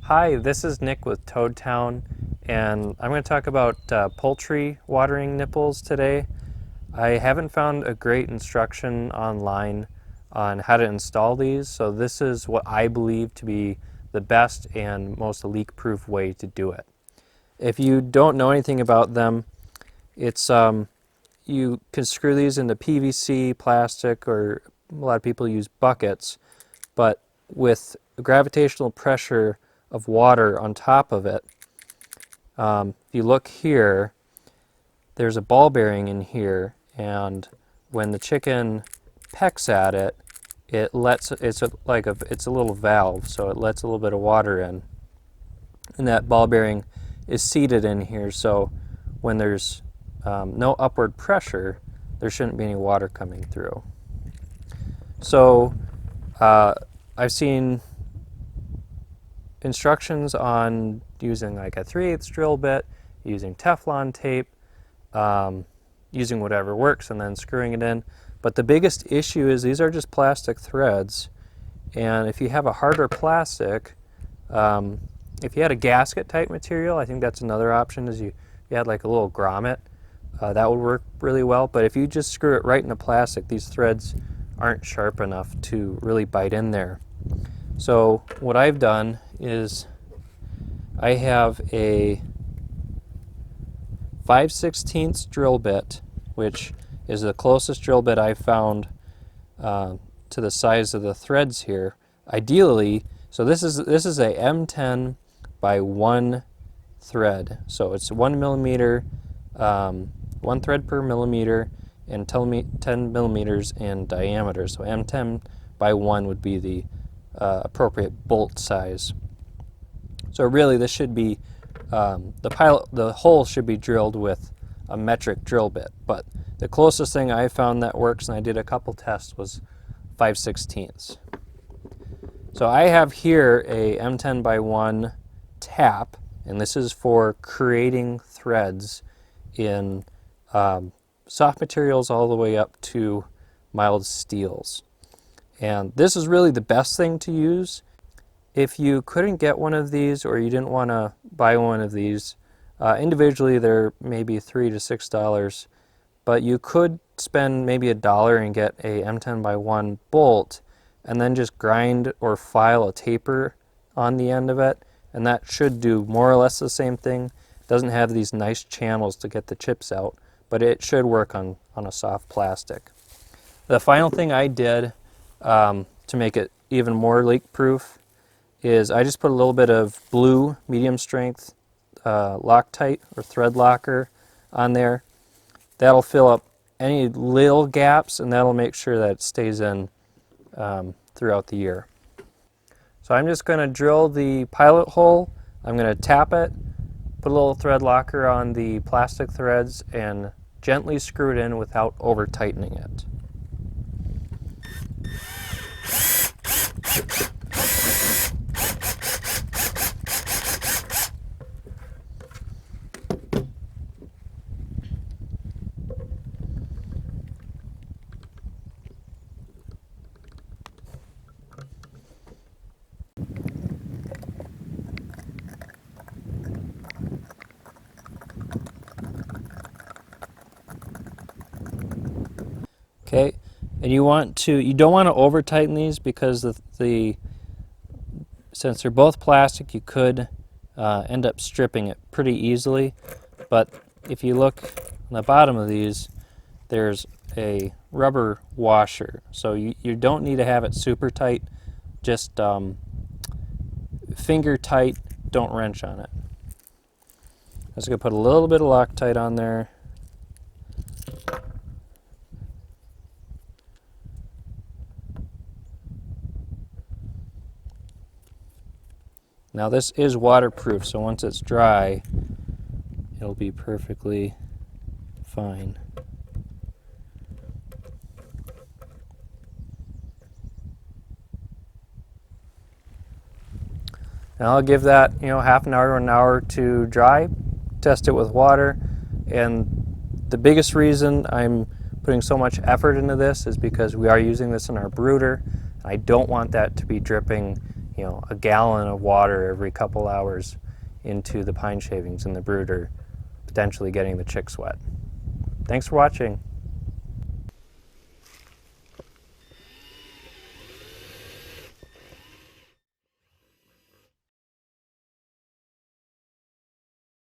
Hi, this is Nick with Toadtown, and I'm going to talk about poultry watering nipples today. I haven't found a great instruction online on how to install these, so this is what I believe to be the best and most leak-proof way to do it. If you don't know anything about them, it's you can screw these into PVC, plastic, or a lot of people use buckets, but with gravitational pressure of water on top of it, if you look here, there's a ball bearing in here, and when the chicken pecks at it, it lets it's a little valve, so it lets a little bit of water in, and that ball bearing is seated in here. So when there's no upward pressure, there shouldn't be any water coming through. So I've seen instructions on using like a 3/8 drill bit, using Teflon tape, using whatever works, and then screwing it in. But the biggest issue is these are just plastic threads, and if you have a harder plastic, if you had a gasket type material, I think that's another option, is you had like a little grommet, that would work really well. But if you just screw it right into plastic, these threads aren't sharp enough to really bite in there. So what I've done is I have a 5/16 drill bit, which is the closest drill bit I've found to the size of the threads here. Ideally, so this is a M10 by 1 thread, so it's 1 millimeter, 1 thread per millimeter, and 10 millimeters in diameter. So M10 by 1 would be the appropriate bolt size. So really, this should be the hole should be drilled with a metric drill bit. But the closest thing I found that works, and I did a couple tests, was 5/16. So I have here a M10 by 1 tap, and this is for creating threads in soft materials all the way up to mild steels. And this is really the best thing to use. If you couldn't get one of these, or you didn't want to buy one of these, individually they're maybe $3 to $6, but you could spend maybe $1 and get a M10 by 1 bolt, and then just grind or file a taper on the end of it, and that should do more or less the same thing. It doesn't have these nice channels to get the chips out, but it should work on a soft plastic. The final thing I did to make it even more leak-proof is I just put a little bit of blue medium strength Loctite or thread locker on there. That'll fill up any little gaps, and that'll make sure that it stays in throughout the year. So I'm just going to drill the pilot hole. I'm going to tap it, put a little thread locker on the plastic threads, and gently screw it in without over tightening it. Okay, and you don't want to over tighten these, because since they're both plastic, you could end up stripping it pretty easily. But if you look on the bottom of these, there's a rubber washer, so you don't need to have it super tight, just finger tight, don't wrench on it. I'm just going to put a little bit of Loctite on there. Now this is waterproof, so once it's dry, it'll be perfectly fine. And I'll give that, half an hour to an hour to dry, test it with water. And the biggest reason I'm putting so much effort into this is because we are using this in our brooder. I don't want that to be dripping you know, a gallon of water every couple hours into the pine shavings in the brooder, potentially getting the chicks wet. Thanks for watching.